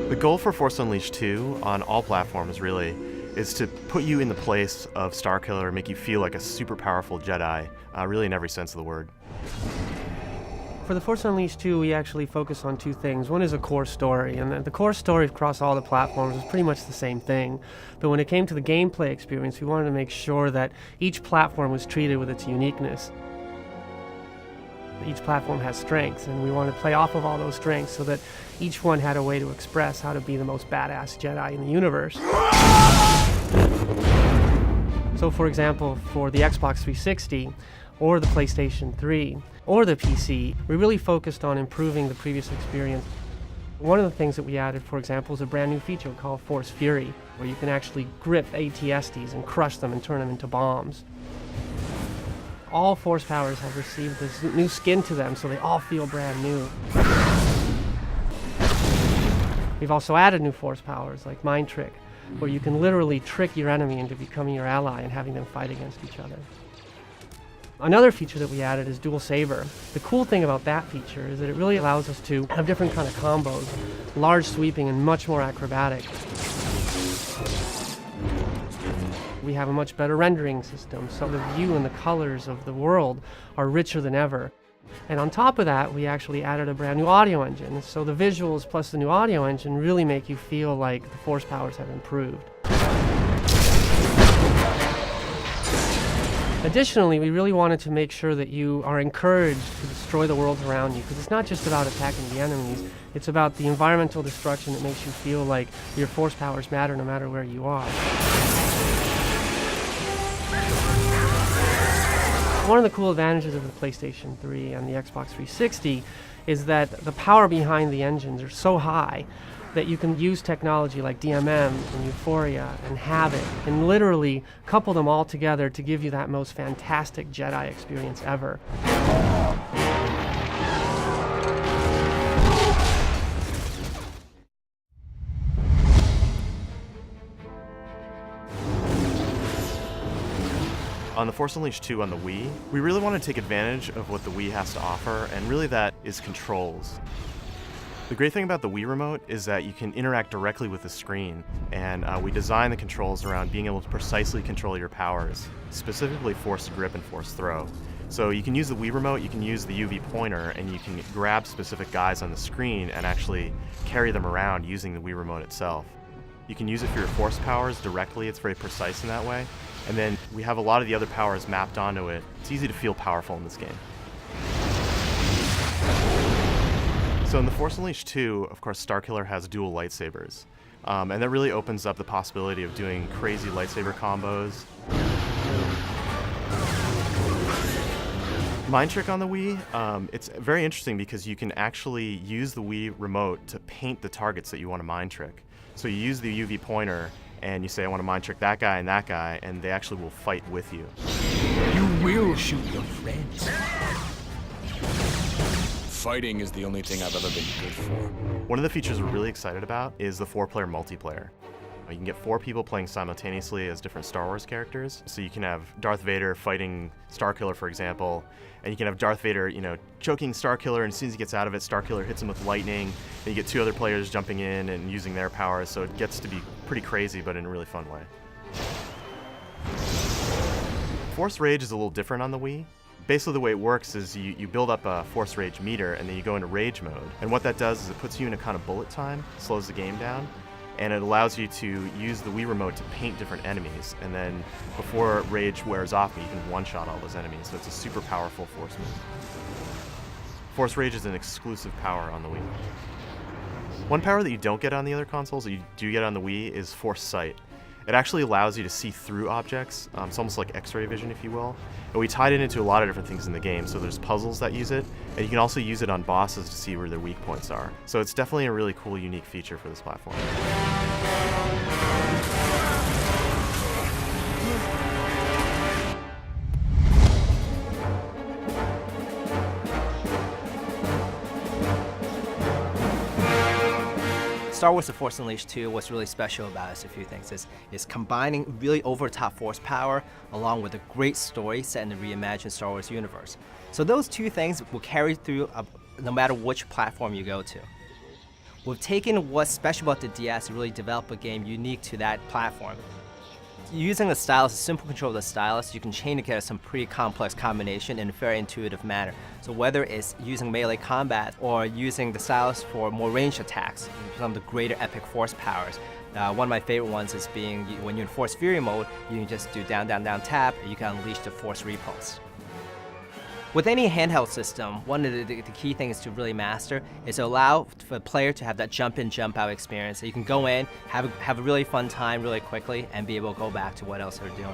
The goal for Force Unleashed 2 on all platforms really is to put you in the place of Starkiller, make you feel like a super powerful Jedi, really in every sense of the word. For the Force Unleashed 2, we actually focus on two things. One is a core story, and the core story across all the platforms is pretty much the same thing. But when it came to the gameplay experience, we wanted to make sure that each platform was treated with its uniqueness. Each platform has strengths, and we want to play off of all those strengths so that each one had a way to express how to be the most badass Jedi in the universe. So for example, for the Xbox 360, or the PlayStation 3, or the PC, we really focused on improving the previous experience. One of the things that we added, for example, is a brand new feature called Force Fury, where you can actually grip AT-STs and crush them and turn them into bombs. All Force powers have received this new skin to them, so they all feel brand new. We've also added new Force powers, like Mind Trick, where you can literally trick your enemy into becoming your ally and having them fight against each other. Another feature that we added is Dual Saber. The cool thing about that feature is that it really allows us to have different kind of combos, large sweeping and much more acrobatic. We have a much better rendering system, so the view and the colors of the world are richer than ever. And on top of that, we actually added a brand new audio engine, so the visuals plus the new audio engine really make you feel like the Force powers have improved. Additionally, we really wanted to make sure that you are encouraged to destroy the worlds around you, because it's not just about attacking the enemies, it's about the environmental destruction that makes you feel like your Force powers matter no matter where you are. One of the cool advantages of the PlayStation 3 and the Xbox 360 is that the power behind the engines are so high that you can use technology like DMM and Euphoria and Habit and literally couple them all together to give you that most fantastic Jedi experience ever. On the Force Unleashed 2 on the Wii, we really want to take advantage of what the Wii has to offer, and really that is controls. The great thing about the Wii remote is that you can interact directly with the screen, and we design the controls around being able to precisely control your powers, specifically Force Grip and Force Throw. So you can use the Wii remote, you can use the UV pointer, and you can grab specific guys on the screen and actually carry them around using the Wii remote itself. You can use it for your Force powers directly, it's very precise in that way. And then we have a lot of the other powers mapped onto it. It's easy to feel powerful in this game. So in the Force Unleashed 2, of course, Starkiller has dual lightsabers. And that really opens up the possibility of doing crazy lightsaber combos. Mind Trick on the Wii, it's very interesting because you can actually use the Wii remote to paint the targets that you want to mind trick. So you use the UV pointer and you say, I want to mind trick that guy, and they actually will fight with you. You will shoot your friends. Fighting is the only thing I've ever been good for. One of the features we're really excited about is the 4-player multiplayer. You can get 4 people playing simultaneously as different Star Wars characters. So you can have Darth Vader fighting Starkiller, for example, and you can have Darth Vader, choking Starkiller, and as soon as he gets out of it, Starkiller hits him with lightning, and you get 2 other players jumping in and using their powers, so it gets to be pretty crazy, but in a really fun way. Force Rage is a little different on the Wii. Basically the way it works is you build up a Force Rage meter, and then you go into Rage mode. And what that does is it puts you in a kind of bullet time, slows the game down, and it allows you to use the Wii remote to paint different enemies, and then before Rage wears off, you can one-shot all those enemies, so it's a super powerful Force move. Force Rage is an exclusive power on the Wii. One power that you don't get on the other consoles that you do get on the Wii is Force Sight. It actually allows you to see through objects. It's almost like X-ray vision, if you will. And we tied it into a lot of different things in the game. So there's puzzles that use it, and you can also use it on bosses to see where their weak points are. So it's definitely a really cool, unique feature for this platform. Star Wars The Force Unleashed 2, what's really special about it is a few things. Is combining really over-the-top force power along with a great story set in the reimagined Star Wars universe. So those two things will carry through no matter which platform you go to. We've taken what's special about the DS to really develop a game unique to that platform. Using the stylus, a simple control of the stylus, you can chain together some pretty complex combination in a very intuitive manner. So whether it's using melee combat or using the stylus for more ranged attacks, some of the greater epic force powers. One of my favorite ones is being when you're in Force Fury mode, you can just do down, down, down, tap, and you can unleash the Force Repulse. With any handheld system, one of the key things to really master is to allow for the player to have that jump in, jump out experience. So you can go in, have a really fun time really quickly, and be able to go back to what else they're doing.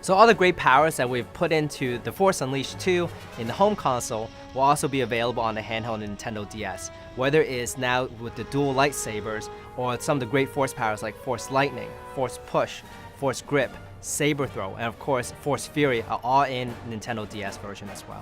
So all the great powers that we've put into The Force Unleashed 2 in the home console will also be available on the handheld Nintendo DS. Whether it's now with the dual lightsabers or some of the great force powers like Force Lightning, Force Push, Force Grip, Saber Throw, and of course Force Fury are all in Nintendo DS version as well.